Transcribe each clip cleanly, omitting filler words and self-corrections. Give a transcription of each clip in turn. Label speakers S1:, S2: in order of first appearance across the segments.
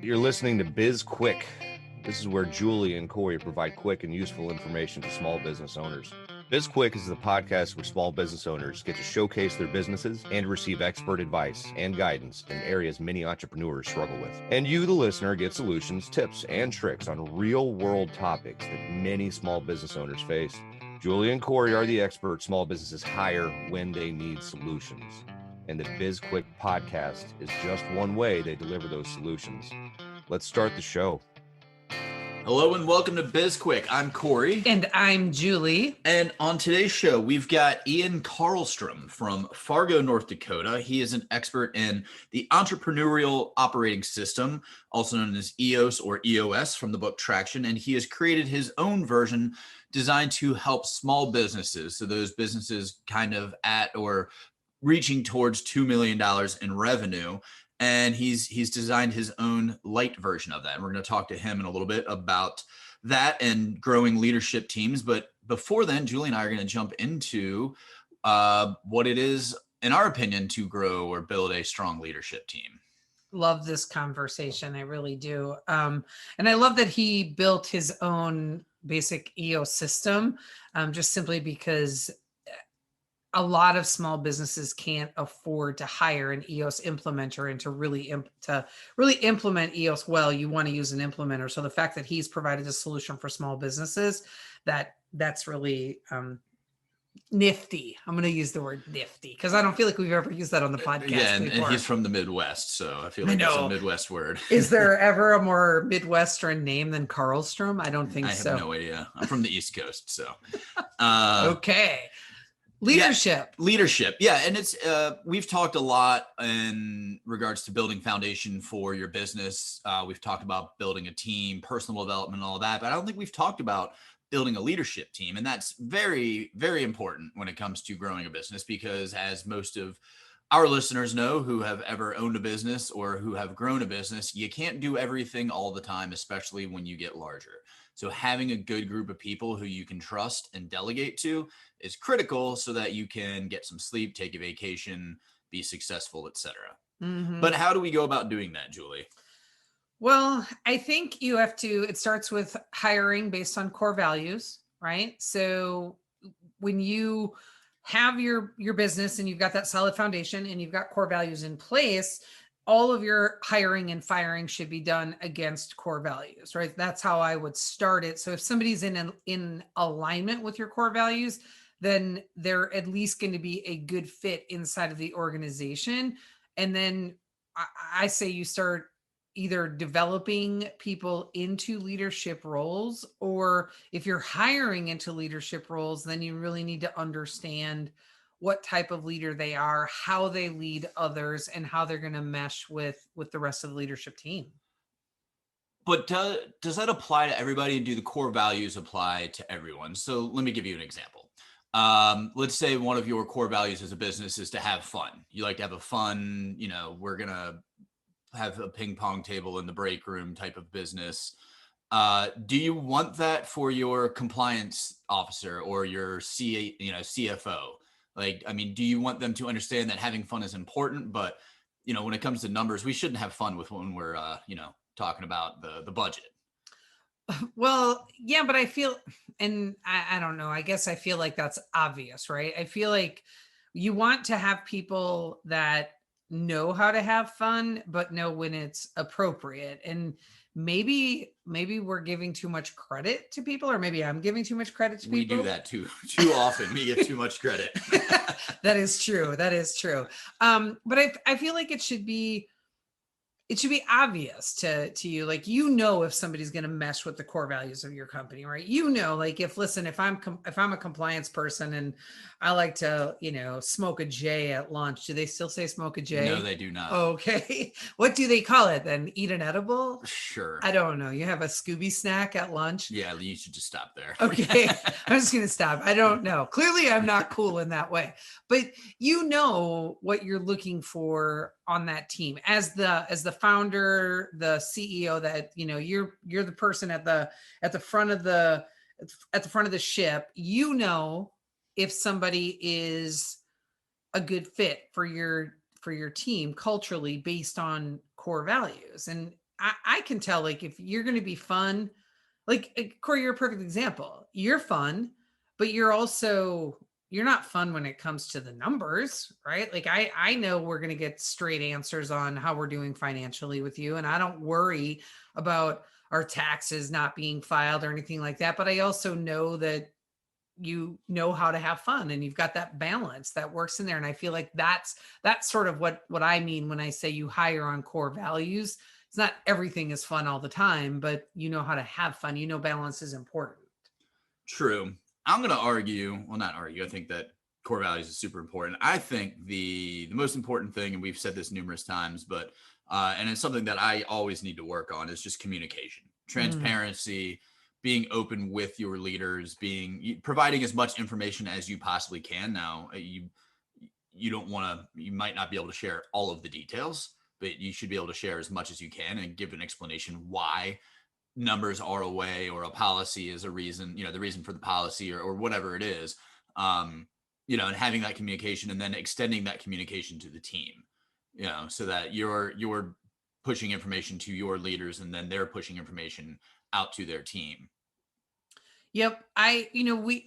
S1: You're listening to BizQuik. This is where Julie and Corey provide quick and useful information to small business owners. BizQuik is the podcast where small business owners get to showcase their businesses and receive expert advice and guidance in areas many entrepreneurs struggle with. And you, the listener, get solutions, tips, and tricks on real-world topics that many small business owners face. Julie and Corey are the experts small businesses hire when they need solutions. And the BizQuik podcast is just one way they deliver those solutions. Let's start the show.
S2: Hello and welcome to BizQuik. I'm Corey.
S3: And I'm Julie.
S2: And on today's show, we've got Ian Carlstrom from Fargo, North Dakota. He is an expert in the Entrepreneurial Operating System, also known as EOS or EOS from the book Traction. And he has created his own version designed to help small businesses. So those businesses kind of at or reaching towards $2 million in revenue. And he's designed his own light version of that. And we're going to talk to him in a little bit about that and growing leadership teams. But before then, Julie and I are going to jump into what it is, in our opinion, to grow or build a strong leadership team.
S3: Love this conversation. I really do. And I love that he built his own basic EOS system, just simply because a lot of small businesses can't afford to hire an EOS implementer and to really implement EOS well. You want to use an implementer. So the fact that he's provided a solution for small businesses, that's really nifty. I'm going to use the word nifty because I don't feel like we've ever used that on the podcast.
S2: Yeah, and he's from the Midwest, so I feel like it's a Midwest word.
S3: Is there ever a more Midwestern name than Carlstrom? I don't think so.
S2: I have no idea. I'm from the East Coast, so.
S3: Okay. Leadership.
S2: Yeah. And it's, we've talked a lot in regards to building foundation for your business. We've talked about building a team, personal development, and all that, but I don't think we've talked about building a leadership team. And that's very, very important when it comes to growing a business, because as most of our listeners know who have ever owned a business or who have grown a business, you can't do everything all the time, especially when you get larger. So having a good group of people who you can trust and delegate to is critical so that you can get some sleep, take a vacation, be successful, etc. Mm-hmm. But how do we go about doing that, Julie?
S3: Well, I think it starts with hiring based on core values, right? So when you have your business and you've got that solid foundation and you've got core values in place, all of your hiring and firing should be done against core values, right? That's how I would start it. So if somebody's in alignment with your core values, then they're at least going to be a good fit inside of the organization. And then I say you start either developing people into leadership roles, or if you're hiring into leadership roles, then you really need to understand what type of leader they are, how they lead others, and how they're going to mesh with the rest of the leadership team.
S2: But does that apply to everybody? Do the core values apply to everyone? So let me give you an example. Let's say one of your core values as a business is to have fun. You like to have a fun, we're going to have a ping pong table in the break room type of business. Do you want that for your compliance officer or your CFO? Do you want them to understand that having fun is important, but, when it comes to numbers, we shouldn't have fun with when we're, talking about the budget.
S3: Well, yeah, but I feel, and I don't know, I guess I feel like that's obvious, right? I feel like you want to have people that know how to have fun, but know when it's appropriate. And maybe we're giving too much credit to people, or maybe I'm giving too much credit to people.
S2: We do that too often. We give too much credit.
S3: That is true. But I feel like it should be obvious to you, like, if somebody's going to mesh with the core values of your company, right? If I'm a compliance person and I like to, smoke a J at lunch, do they still say smoke a J?
S2: No, they do not.
S3: Okay. What do they call it then? Eat an edible?
S2: Sure.
S3: I don't know. You have a Scooby snack at lunch?
S2: Yeah, you should just stop there.
S3: Okay. I'm just going to stop. I don't know. Clearly I'm not cool in that way, but what you're looking for on that team as the founder, the CEO, that you're the person at the front of the ship. If somebody is a good fit for your team culturally based on core values. And I can tell, like, if you're going to be fun, like Corey, you're a perfect example. You're fun, but you're not fun when it comes to the numbers, right? Like I know we're going to get straight answers on how we're doing financially with you. And I don't worry about our taxes not being filed or anything like that. But I also know that you know how to have fun and you've got that balance that works in there. And I feel like that's sort of what I mean when I say you hire on core values. It's not everything is fun all the time, but you know how to have fun. You know, balance is important.
S2: True. I'm going to argue, well, not argue. I think that core values is super important. I think the most important thing, and we've said this numerous times, but and it's something that I always need to work on, is just communication, transparency, being open with your leaders, providing as much information as you possibly can. Now, you don't want to, you might not be able to share all of the details, but you should be able to share as much as you can and give an explanation why numbers are a way, or a policy is a reason, the reason for the policy, or whatever it is, and having that communication, and then extending that communication to the team, so that you're pushing information to your leaders, and then they're pushing information out to their team.
S3: Yep.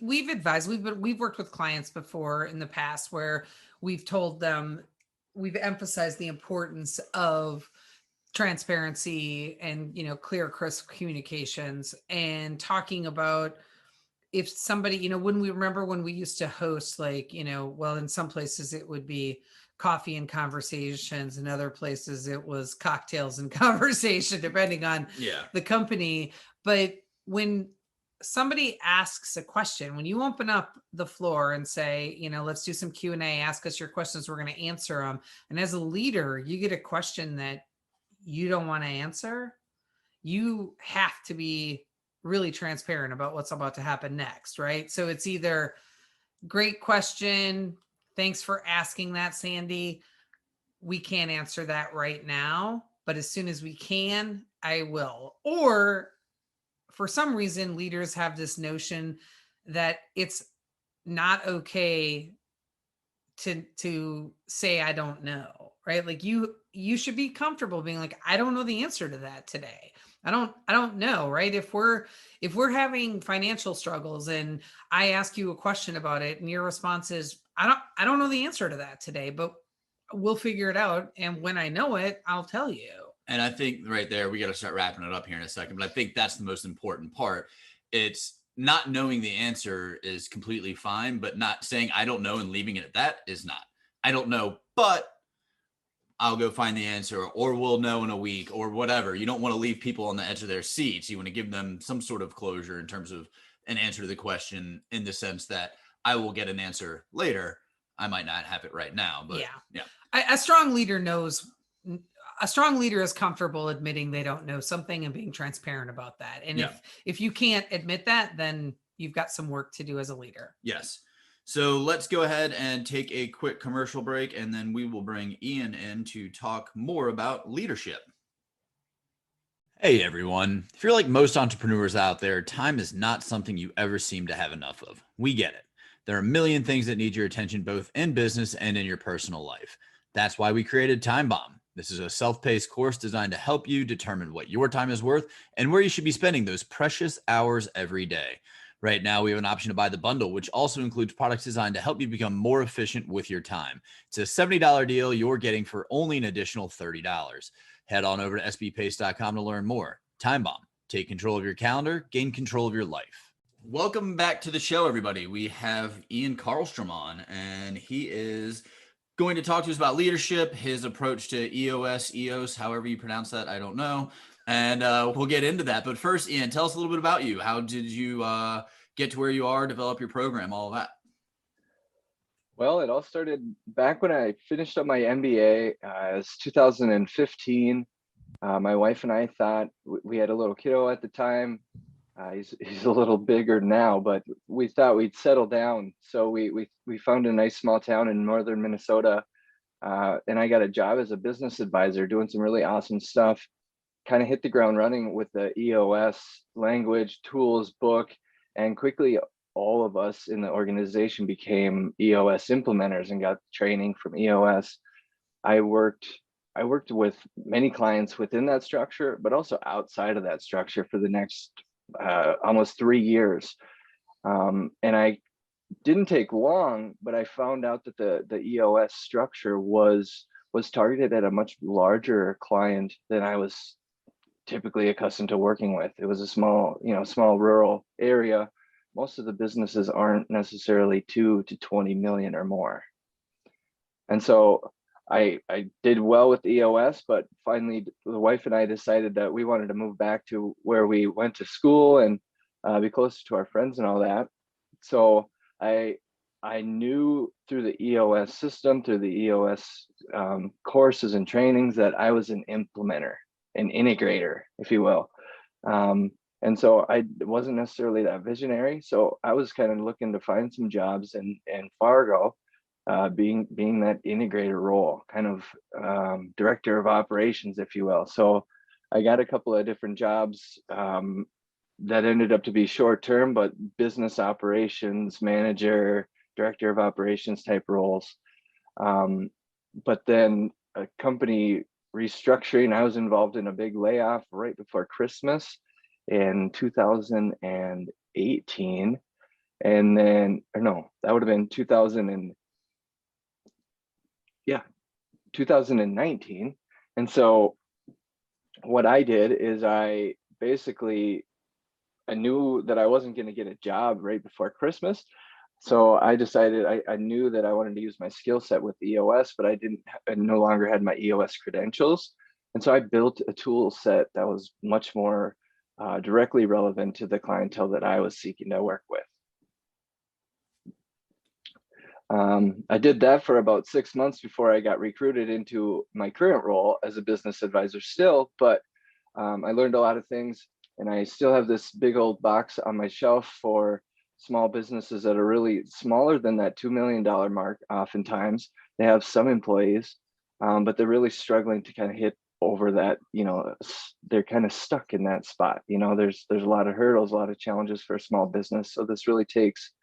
S3: We've advised, we've worked with clients before in the past where we've told them, we've emphasized the importance of transparency and, clear, crisp communications, and talking about if somebody, when we used to host, like, well, in some places it would be coffee and conversations, and other places it was cocktails and conversation, depending on the company. But when somebody asks a question, when you open up the floor and say, let's do some Q&A, ask us your questions, we're going to answer them. And as a leader, you get a question that you don't want to answer, you have to be really transparent about what's about to happen next, right? So it's either great question, thanks for asking that, Sandy, we can't answer that right now, but as soon as we can, I will. Or for some reason, leaders have this notion that it's not okay to say, I don't know, right? Like you should be comfortable being like, I don't know the answer to that today. I don't know, right? If we're having financial struggles and I ask you a question about it and your response is, I don't know the answer to that today, but we'll figure it out. And when I know it, I'll tell you.
S2: And I think right there, we got to start wrapping it up here in a second, but I think that's the most important part. It's not knowing the answer is completely fine, but not saying I don't know and leaving it at that is not. I don't know, but I'll go find the answer, or we'll know in a week, or whatever. You don't want to leave people on the edge of their seats. You want to give them some sort of closure in terms of an answer to the question, in the sense that I will get an answer later. I might not have it right now, but yeah.
S3: A strong leader knows. A strong leader is comfortable admitting they don't know something and being transparent about that. And if you can't admit that, then you've got some work to do as a leader.
S2: Yes. So let's go ahead and take a quick commercial break, and then we will bring Ian in to talk more about leadership. Hey, everyone. If you're like most entrepreneurs out there, time is not something you ever seem to have enough of. We get it. There are a million things that need your attention, both in business and in your personal life. That's why we created Time Bomb. This is a self-paced course designed to help you determine what your time is worth and where you should be spending those precious hours every day. Right now, we have an option to buy the bundle, which also includes products designed to help you become more efficient with your time. It's a $70 deal you're getting for only an additional $30. Head on over to sbpace.com to learn more. Time Bomb. Take control of your calendar, gain control of your life. Welcome back to the show, everybody. We have Ian Carlstrom on, and he is going to talk to us about leadership, his approach to EOS, however you pronounce that, I don't know. And we'll get into that. But first, Ian, tell us a little bit about you. How did you get to where you are, develop your program, all of that?
S4: Well, it all started back when I finished up my MBA. It was 2015. My wife and I thought, we had a little kiddo at the time. He's a little bigger now, but we thought we'd settle down. So we found a nice small town in northern Minnesota, and I got a job as a business advisor doing some really awesome stuff. Kind of hit the ground running with the EOS language, tools, book, and quickly all of us in the organization became EOS implementers and got training from EOS. I worked I worked with many clients within that structure, but also outside of that structure for the next almost 3 years. And I didn't take long, but I found out that the EOS structure was targeted at a much larger client than I was typically accustomed to working with. It was a small rural area. Most of the businesses aren't necessarily 2 to 20 million or more. And so I did well with EOS, but finally the wife and I decided that we wanted to move back to where we went to school and be closer to our friends and all that. So I knew through the EOS system, through the EOS courses and trainings, that I was an implementer, an integrator, if you will. And so I wasn't necessarily that visionary. So I was kind of looking to find some jobs in Fargo, being that integrator role, kind of director of operations, if you will. So I got a couple of different jobs that ended up to be short term, but business operations manager, director of operations type roles. But then a company restructuring, I was involved in a big layoff right before Christmas in 2018. And then, or no, that would have been 2019. And so what I did is I knew that I wasn't going to get a job right before Christmas. So I decided I knew that I wanted to use my skill set with EOS, but I no longer had my EOS credentials. And so I built a tool set that was much more directly relevant to the clientele that I was seeking to work with. I did that for about 6 months before I got recruited into my current role as a business advisor still, but I learned a lot of things, and I still have this big old box on my shelf for small businesses that are really smaller than that $2 million mark. Oftentimes they have some employees, but they're really struggling to kind of hit over that, they're kind of stuck in that spot. There's a lot of hurdles, a lot of challenges for a small business. So this really takes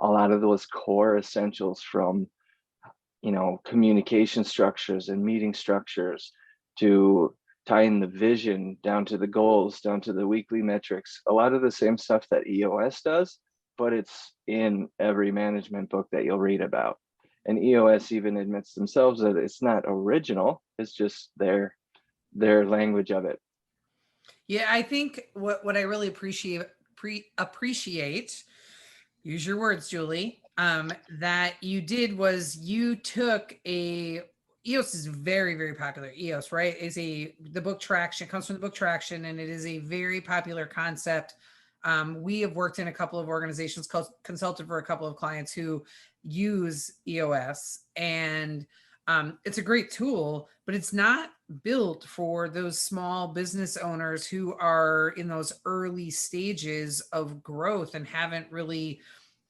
S4: a lot of those core essentials from, communication structures and meeting structures, to tying the vision down to the goals, down to the weekly metrics, a lot of the same stuff that EOS does, but it's in every management book that you'll read about. And EOS even admits themselves that it's not original, it's just their language of it.
S3: Yeah, I think what I really appreciate, use your words, Julie, that you did was you took EOS is very, very popular. EOS, right, is the book Traction, comes from the book Traction, and it is a very popular concept. We have worked in a couple of organizations, consulted for a couple of clients who use EOS, and it's a great tool, but it's not built for those small business owners who are in those early stages of growth and haven't really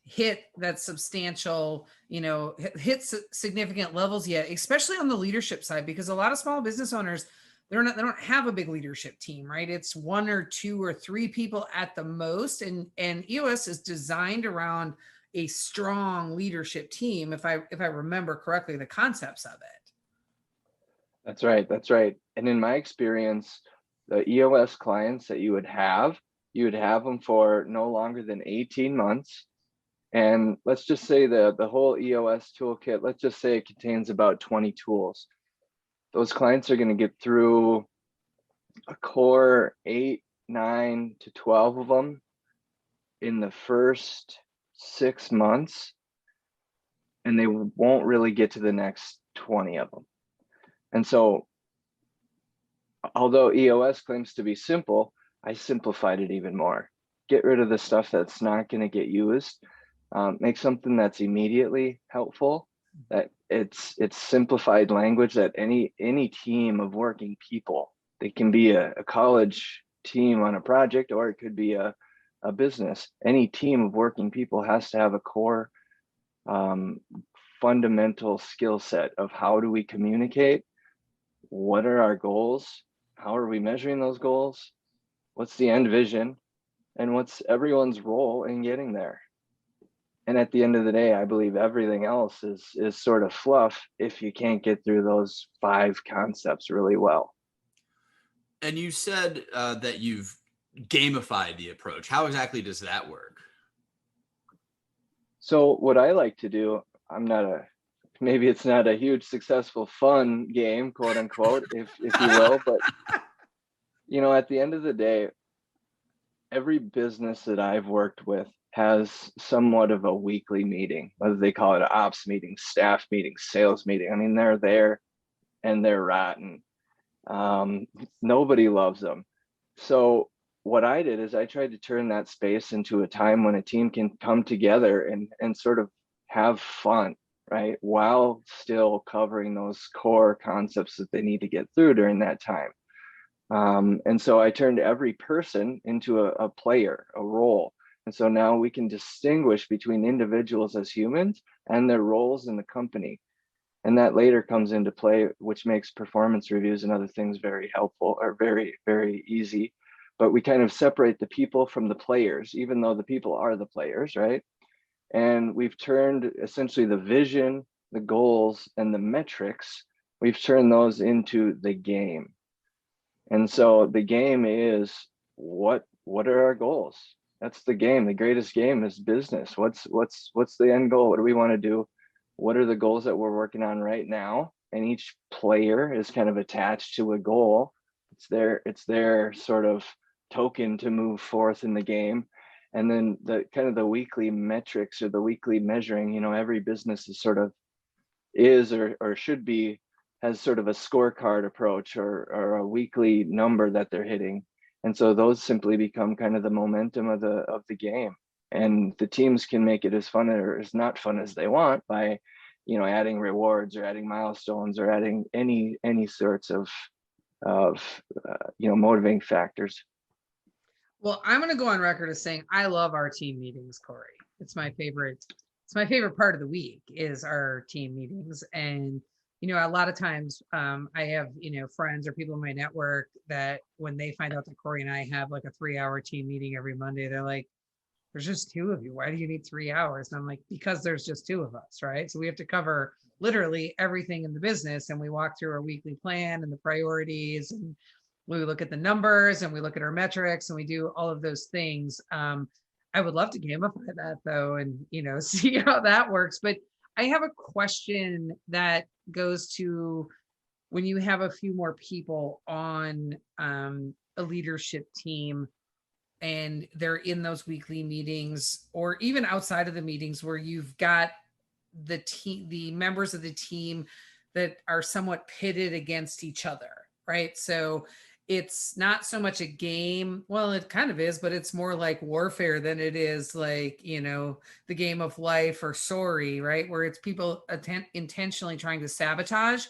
S3: hit that substantial, hit significant levels yet, especially on the leadership side, because a lot of small business owners, they don't have a big leadership team, right? It's 1 or 2 or 3 people at the most. And EOS is designed around a strong leadership team. If I remember correctly, the concepts of it.
S4: That's right. And in my experience, the EOS clients that you would have them for no longer than 18 months. And let's just say the whole EOS toolkit, let's just say it contains about 20 tools. Those clients are going to get through a core 8, 9 to 12 of them in the first 6 months, and they won't really get to the next 20 of them. And so, although EOS claims to be simple, I simplified it even more. Get rid of the stuff that's not going to get used. Make something that's immediately helpful, that it's simplified language that any team of working people, they can be a college team on a project, or it could be a business. Any team of working people has to have a core fundamental skill set of how do we communicate, what are our goals, how are we measuring those goals, what's the end vision, and what's everyone's role in getting there. And at the end of the day, I believe everything else is sort of fluff if you can't get through those 5 concepts really well.
S2: And you said that you've gamified the approach. How exactly does that work?
S4: So what I like to do, maybe it's not a huge successful fun game, quote unquote, if you will, but at the end of the day, every business that I've worked with has somewhat of a weekly meeting, whether they call it an ops meeting, staff meeting, sales meeting. I mean, they're there and they're rotten. Nobody loves them. So what I did is I tried to turn that space into a time when a team can come together and sort of have fun, right? While still covering those core concepts that they need to get through during that time. And so I turned every person into a player, a role. And so now we can distinguish between individuals as humans and their roles in the company. And that later comes into play, which makes performance reviews and other things very helpful, or very, very easy. But we kind of separate the people from the players, even though the people are the players, right? And we've turned essentially the vision, the goals, and the metrics, we've turned those into the game. And so the game is what are our goals? That's the game. The greatest game is business. What's the end goal? What do we want to do? What are the goals that we're working on right now? And each player is kind of attached to a goal. It's their sort of token to move forth in the game. And then the kind of the weekly metrics or the weekly measuring, every business is sort of or should be, has sort of a scorecard approach or a weekly number that they're hitting. And so those simply become kind of the momentum of the game. And the teams can make it as fun or as not fun as they want by, adding rewards or adding milestones or adding any sorts of motivating factors.
S3: Well, I'm going to go on record as saying I love our team meetings, Corey. It's my favorite. It's my favorite part of the week is our team meetings. And, a lot of times I have, friends or people in my network that when they find out that Corey and I have like a 3-hour team meeting every Monday, they're like, there's just 2 of you. Why do you need 3 hours? And I'm like, because there's just 2 of us, right? So we have to cover literally everything in the business. And we walk through our weekly plan and the priorities, and we look at the numbers and we look at our metrics and we do all of those things. I would love to gamify that though, and, see how that works. But I have a question that goes to when you have a few more people on a leadership team and they're in those weekly meetings or even outside of the meetings where you've got the members of the team that are somewhat pitted against each other, right? So it's not so much a game. Well, it kind of is, but it's more like warfare than it is like, the game of life or sorry, right? Where it's people intentionally trying to sabotage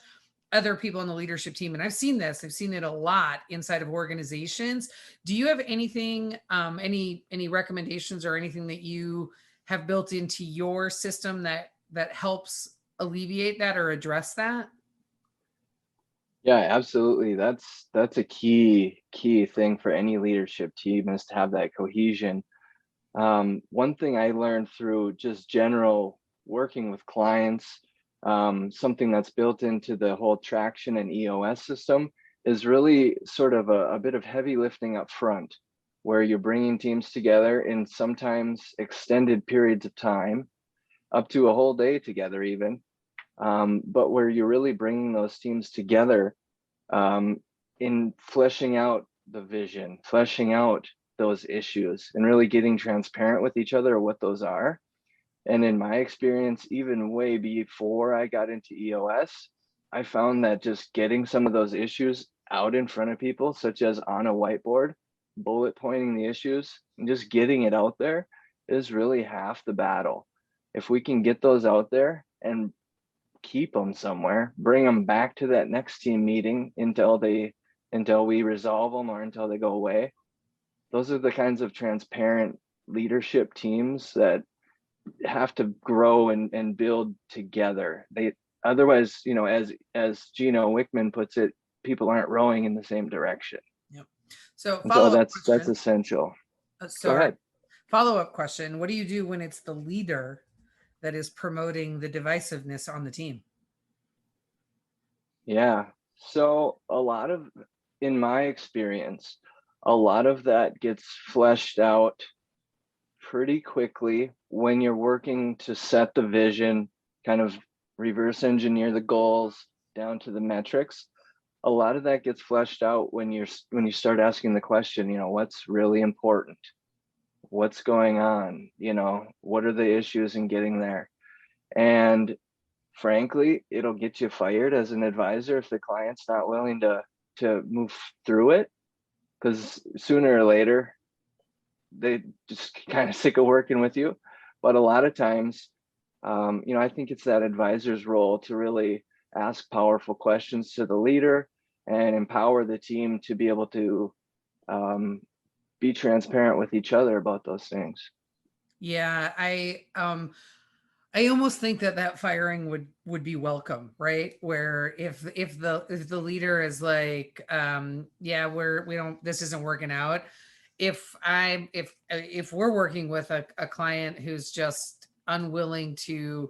S3: other people on the leadership team. And I've seen it a lot inside of organizations. Do you have anything, any recommendations or anything that you have built into your system that helps alleviate that or address that?
S4: Yeah, absolutely. That's a key thing for any leadership team is to have that cohesion. One thing I learned through just general working with clients, something that's built into the whole traction and EOS system is really sort of a bit of heavy lifting up front, where you're bringing teams together in sometimes extended periods of time, up to a whole day together even. But where you're really bringing those teams together in fleshing out the vision, fleshing out those issues, and really getting transparent with each other what those are. And in my experience, even way before I got into EOS, I found that just getting some of those issues out in front of people, such as on a whiteboard, bullet pointing the issues, and just getting it out there is really half the battle. If we can get those out there and keep them somewhere, bring them back to that next team meeting until we resolve them or until they go away. Those are the kinds of transparent leadership teams that have to grow and build together. Otherwise, as Gino Wickman puts it, people aren't rowing in the same direction.
S3: Yep. So
S4: that's essential.
S3: Sorry. Follow-up question. What do you do when it's the leader that is promoting the divisiveness on the team?
S4: Yeah. So in my experience, a lot of that gets fleshed out pretty quickly when you're working to set the vision, kind of reverse engineer the goals down to the metrics. A lot of that gets fleshed out when you start asking the question, what's really important? What's going on? What are the issues in getting there? And frankly, it'll get you fired as an advisor if the client's not willing to move through it, because sooner or later they just kind of sick of working with you. But a lot of times, I think it's that advisor's role to really ask powerful questions to the leader and empower the team to be able to be transparent with each other about those things.
S3: Yeah, I almost think that firing would be welcome, right? Where if the leader is like, yeah, we don't, this isn't working out. If we're working with a client who's just unwilling to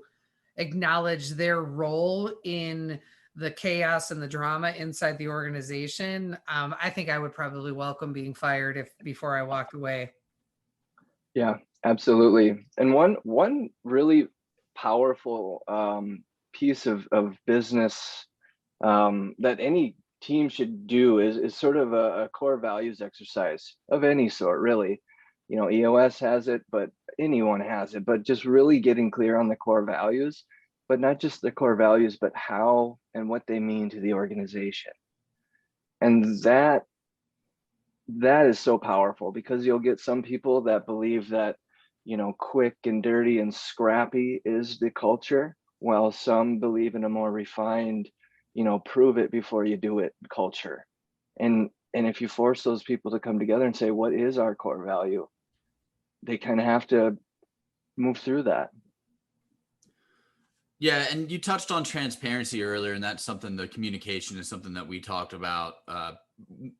S3: acknowledge their role in the chaos and the drama inside the organization, I think I would probably welcome being fired before I walked away.
S4: Yeah, absolutely. And one really powerful piece of business that any team should do is sort of a core values exercise of any sort, really. EOS has it, but anyone has it, but just really getting clear on the core values, but not just the core values, but how and what they mean to the organization. And that is so powerful, because you'll get some people that believe that, quick and dirty and scrappy is the culture, while some believe in a more refined, prove it before you do it culture. And if you force those people to come together and say, what is our core value? They kind of have to move through that.
S2: Yeah, and you touched on transparency earlier, and that's something, the communication is something that we talked about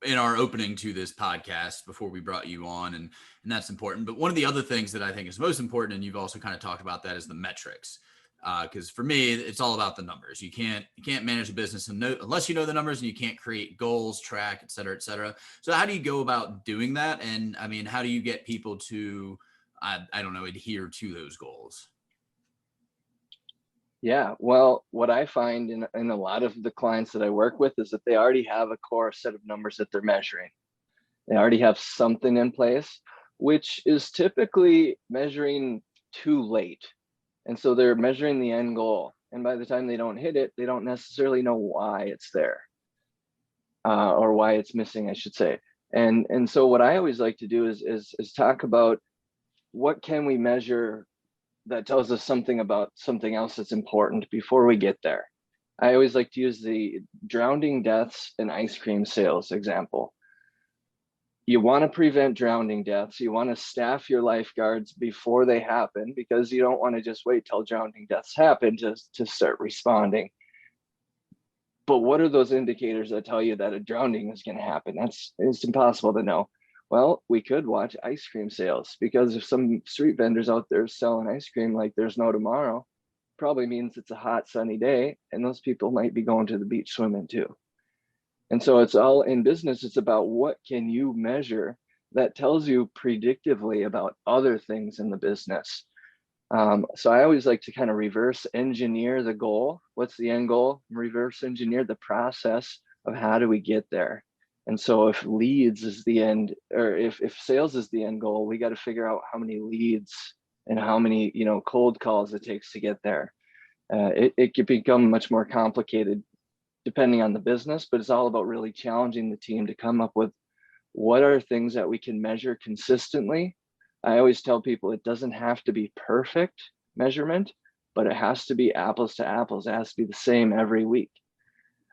S2: in our opening to this podcast before we brought you on, and that's important. But one of the other things that I think is most important, and you've also kind of talked about that, is the metrics. Because for me, it's all about the numbers. You can't manage a business unless you know the numbers, and you can't create goals, track, et cetera, et cetera. So how do you go about doing that? And I mean, how do you get people to, I don't know, adhere to those goals?
S4: Yeah, well, what I find in a lot of the clients that I work with is that they already have a core set of numbers that they're measuring. They already have something in place, which is typically measuring too late. And so they're measuring the end goal. And by the time they don't hit it, they don't necessarily know why it's there, or why it's missing, I should say. And so what I always like to do is talk about what can we measure that tells us something about something else that's important before we get there. I always like to use the drowning deaths and ice cream sales example. You want to prevent drowning deaths. You want to staff your lifeguards before they happen, because you don't want to just wait till drowning deaths happen to start responding. But what are those indicators that tell you that a drowning is going to happen? It's impossible to know. Well, we could watch ice cream sales, because if some street vendors out there selling ice cream like there's no tomorrow, probably means it's a hot sunny day, and those people might be going to the beach swimming too. And so it's all in business. It's about what can you measure that tells you predictively about other things in the business. So I always like to kind of reverse engineer the goal. What's the end goal? Reverse engineer the process of how do we get there. And so if leads is the end, or if sales is the end goal, we got to figure out how many leads and how many, cold calls it takes to get there. It can become much more complicated depending on the business, but it's all about really challenging the team to come up with what are things that we can measure consistently. I always tell people it doesn't have to be perfect measurement, but it has to be apples to apples. It has to be the same every week.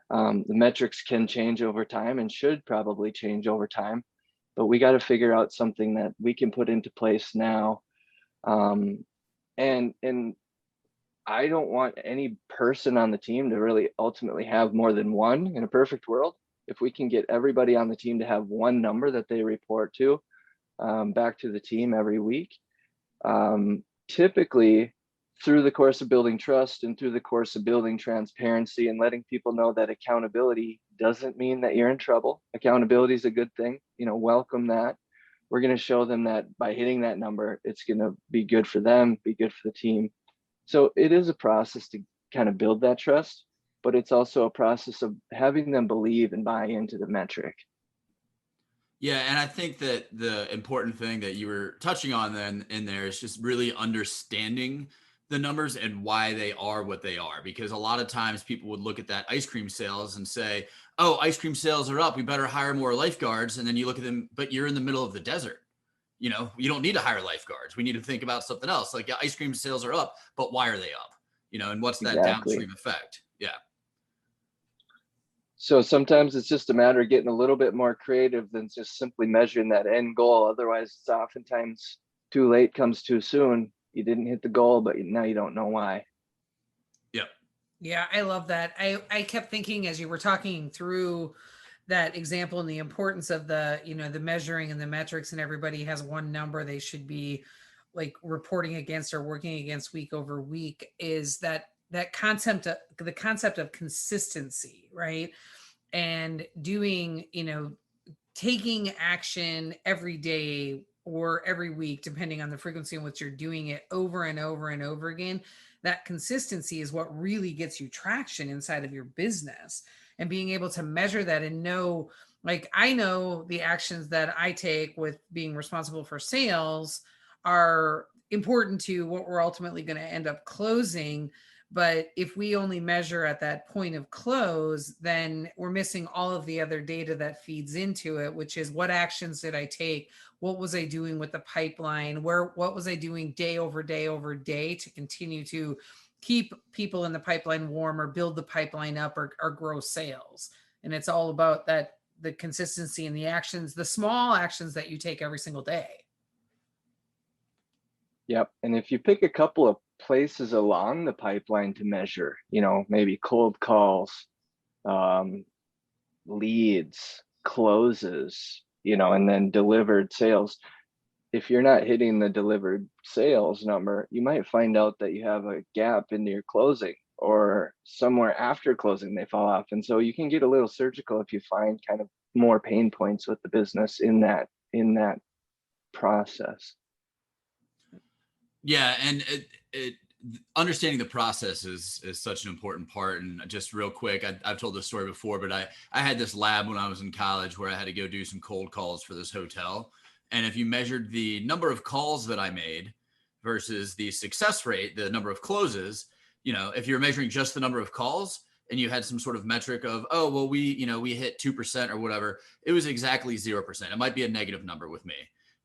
S4: The metrics can change over time and should probably change over time, but we got to figure out something that we can put into place now. And I don't want any person on the team to really ultimately have more than one. In a perfect world, if we can get everybody on the team to have one number that they report to back to the team every week, typically through the course of building trust and through the course of building transparency and letting people know that accountability doesn't mean that you're in trouble. Accountability is a good thing, welcome that. We're going to show them that by hitting that number, it's going to be good for them, be good for the team. So it is a process to kind of build that trust, but it's also a process of having them believe and buy into the metric.
S2: Yeah, and I think that the important thing that you were touching on then in there is just really understanding the numbers and why they are what they are. Because a lot of times people would look at that ice cream sales and say, oh, ice cream sales are up, we better hire more lifeguards. And then you look at them, but you're in the middle of the desert. You don't need to hire lifeguards. We need to think about something else. Like, yeah, ice cream sales are up, but why are they up? And what's that downstream effect? Yeah.
S4: So sometimes it's just a matter of getting a little bit more creative than just simply measuring that end goal. Otherwise, it's oftentimes too late, comes too soon. You didn't hit the goal, but now you don't know why.
S2: Yep.
S3: Yeah, I love that. I kept thinking as you were talking through that example and the importance of the, the measuring and the metrics, and everybody has one number they should be like reporting against or working against week over week, is that concept of the concept of consistency, right? And doing, taking action every day or every week, depending on the frequency in which you're doing it over and over and over again. That consistency is what really gets you traction inside of your business, and being able to measure that and know, like, I know the actions that I take with being responsible for sales are important to what we're ultimately going to end up closing. But if we only measure at that point of close, then we're missing all of the other data that feeds into it, which is what actions did I take? What was I doing with the pipeline? What was I doing day over day over day to continue to keep people in the pipeline warm or build the pipeline up or grow sales? And it's all about that, the consistency and the actions, the small actions that you take every single day.
S4: Yep. And if you pick a couple of places along the pipeline to measure, maybe cold calls, leads, closes, and then delivered sales. If you're not hitting the delivered sales number, you might find out that you have a gap in your closing, or somewhere after closing they fall off. And so you can get a little surgical if you find kind of more pain points with the business in that process.
S2: Yeah, and understanding the process is such an important part. And just real quick, I've told this story before, but I had this lab when I was in college where I had to go do some cold calls for this hotel. And if you measured the number of calls that I made versus the success rate, the number of closes, if you're measuring just the number of calls and you had some sort of metric of, oh, well, we hit 2% or whatever, it was exactly 0%. It might be a negative number with me,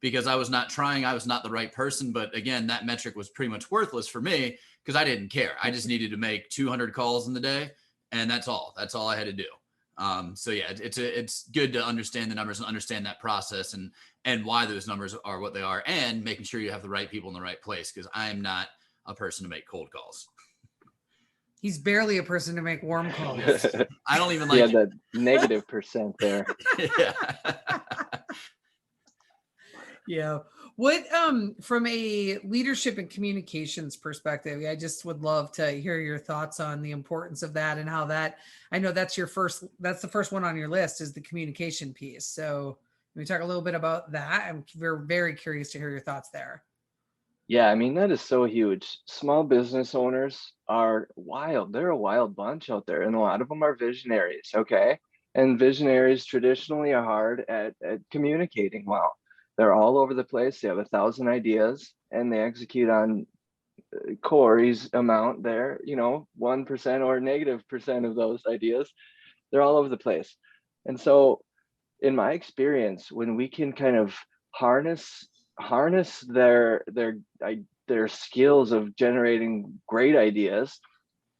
S2: because I was not trying, I was not the right person. But again, that metric was pretty much worthless for me because I didn't care. I just needed to make 200 calls in the day, and that's all I had to do. So yeah, it's good to understand the numbers and understand that process and why those numbers are what they are, and making sure you have the right people in the right place, because I am not a person to make cold calls.
S3: He's barely a person to make warm calls.
S2: I don't even like
S4: that negative percent there.
S2: Yeah.
S3: Yeah. What, from a leadership and communications perspective, I just would love to hear your thoughts on the importance of that and how that, I know that's the first one on your list, is the communication piece. So can we talk a little bit about that? I'm very curious to hear your thoughts there.
S4: Yeah, I mean, that is so huge. Small business owners are wild. They're a wild bunch out there, and a lot of them are visionaries. Okay. And visionaries traditionally are hard at communicating well. They're all over the place. They have 1,000 ideas, and they execute on Corey's amount there, 1% or negative percent of those ideas. They're all over the place. And so in my experience, when we can kind of harness their skills of generating great ideas,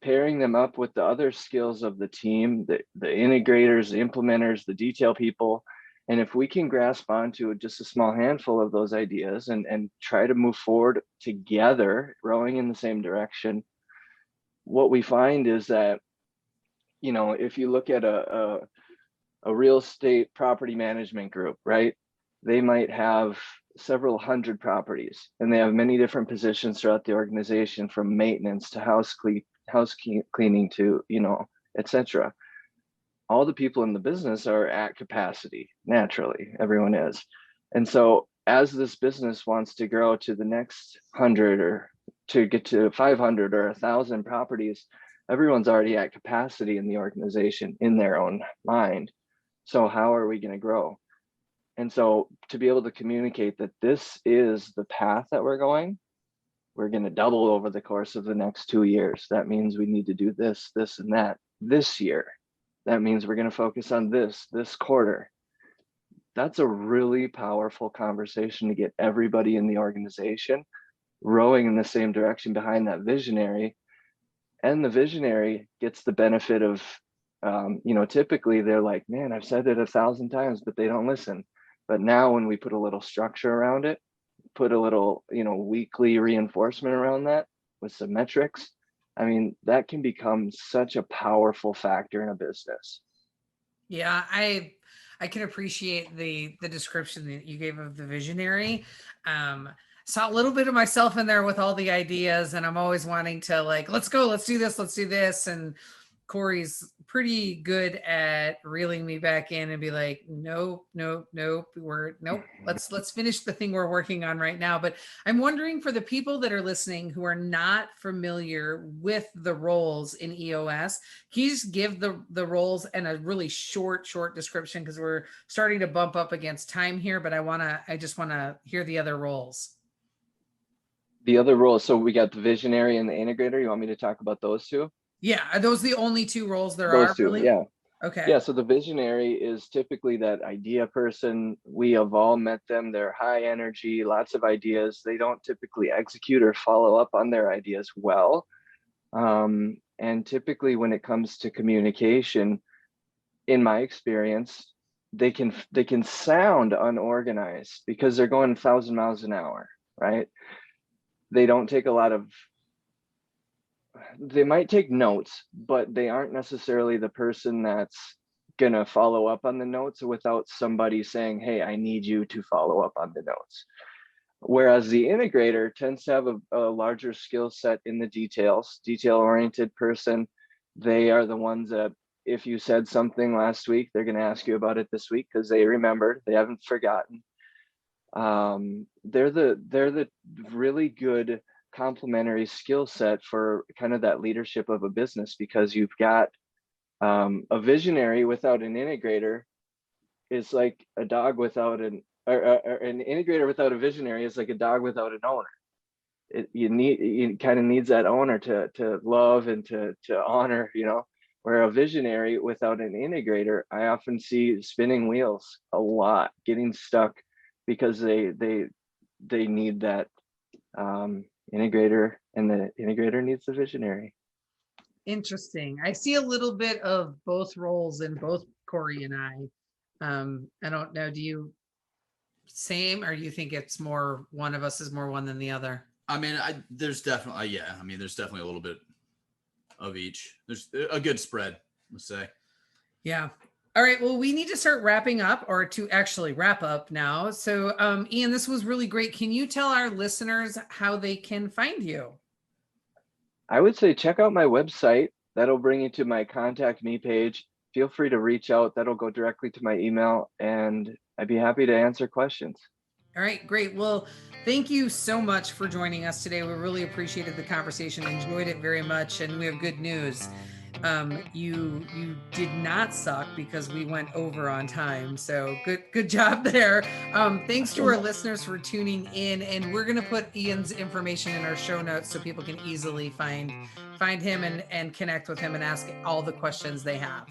S4: pairing them up with the other skills of the team, the integrators, the implementers, the detail people, and if we can grasp onto just a small handful of those ideas and try to move forward together, rowing in the same direction, what we find is that, if you look at a real estate property management group, right? They might have several hundred properties, and they have many different positions throughout the organization, from maintenance to house cleaning to, etc. All the people in the business are at capacity. Naturally, everyone is. And so as this business wants to grow to the next 100 or to get to 500 or 1,000 properties, everyone's already at capacity in the organization in their own mind. So how are we going to grow? And so to be able to communicate that this is the path that we're going to double over the course of the next 2 years. That means we need to do this, this, and that this year. That means we're going to focus on this quarter. That's a really powerful conversation to get everybody in the organization rowing in the same direction behind that visionary. And the visionary gets the benefit of, typically they're like, man, I've said it 1,000 times, but they don't listen. But now when we put a little structure around it, put a little, weekly reinforcement around that with some metrics, I mean, that can become such a powerful factor in a business.
S3: Yeah, I can appreciate the description that you gave of the visionary. Saw a little bit of myself in there with all the ideas, and I'm always wanting to like, let's go, let's do this. And Corey's pretty good at reeling me back in and be like, nope. Let's finish the thing we're working on right now. But I'm wondering, for the people that are listening who are not familiar with the roles in EOS, can you just give the roles and a really short description, because we're starting to bump up against time here, but I just want to hear the other roles.
S4: The other roles, so we got the visionary and the integrator. You want me to talk about those two?
S3: Yeah, are those the only two roles there
S4: Those
S3: are?
S4: two,
S3: really?
S4: yeah.
S3: Okay.
S4: Yeah, so the visionary is typically that idea person. We have all met them. They're high energy, lots of ideas. They don't typically execute or follow up on their ideas well. And typically when it comes to communication, in my experience, they can sound unorganized because they're going 1,000 miles an hour, right? They don't take they might take notes, but they aren't necessarily the person that's going to follow up on the notes without somebody saying, hey, I need you to follow up on the notes. Whereas the integrator tends to have a larger skill set in the details, detail-oriented person. They are the ones that if you said something last week, they're going to ask you about it this week because they remembered, they haven't forgotten. They're the really good complementary skill set for kind of that leadership of a business, because you've got a visionary without an integrator is like a dog without an integrator without a visionary is like a dog without an owner. You kind of needs that owner to love and to honor, where a visionary without an integrator, I often see spinning wheels a lot, getting stuck because they need that integrator, and the integrator needs the visionary.
S3: Interesting. I see a little bit of both roles in both Corey and I. I don't know. Do you same, or do you think it's more one of us is more one than the other?
S2: I mean, there's definitely there's definitely a little bit of each. There's a good spread, let's say.
S3: Yeah. All right. Well, we need to start wrapping up, or to actually wrap up now. So, Ian, this was really great. Can you tell our listeners how they can find you?
S4: I would say check out my website. That'll bring you to my contact me page. Feel free to reach out. That'll go directly to my email, and I'd be happy to answer questions.
S3: All right, great. Well, thank you so much for joining us today. We really appreciated the conversation, enjoyed it very much, and we have good news. You did not suck because we went over on time. So good job there. Thanks to our listeners for tuning in, and we're going to put Ian's information in our show notes so people can easily find him and connect with him and ask all the questions they have.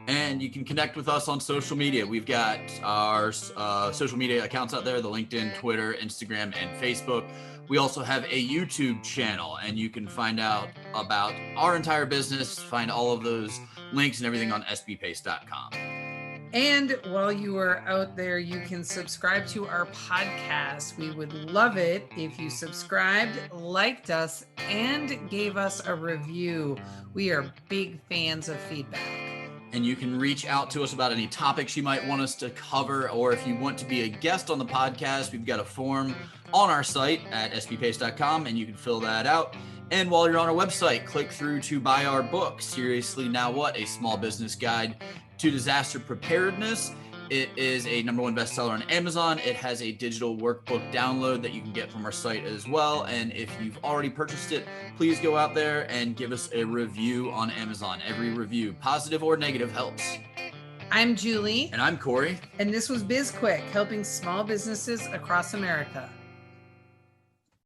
S2: And you can connect with us on social media. We've got our social media accounts out there, the LinkedIn, Twitter, Instagram, and Facebook. We also have a YouTube channel, and you can find out about our entire business, find all of those links and everything on sbpace.com.
S3: And while you are out there, you can subscribe to our podcast. We would love it if you subscribed, liked us, and gave us a review. We are big fans of feedback.
S2: And you can reach out to us about any topics you might want us to cover, or if you want to be a guest on the podcast, we've got a form on our site at sbpace.com, and you can fill that out. And while you're on our website, click through to buy our book, Seriously Now What? A Small Business Guide to Disaster Preparedness. It is a #1 bestseller on Amazon. It has a digital workbook download that you can get from our site as well. And if you've already purchased it, please go out there and give us a review on Amazon. Every review, positive or negative, helps.
S3: I'm Julie.
S2: And I'm Corey.
S3: And this was BizQuik, helping small businesses across America.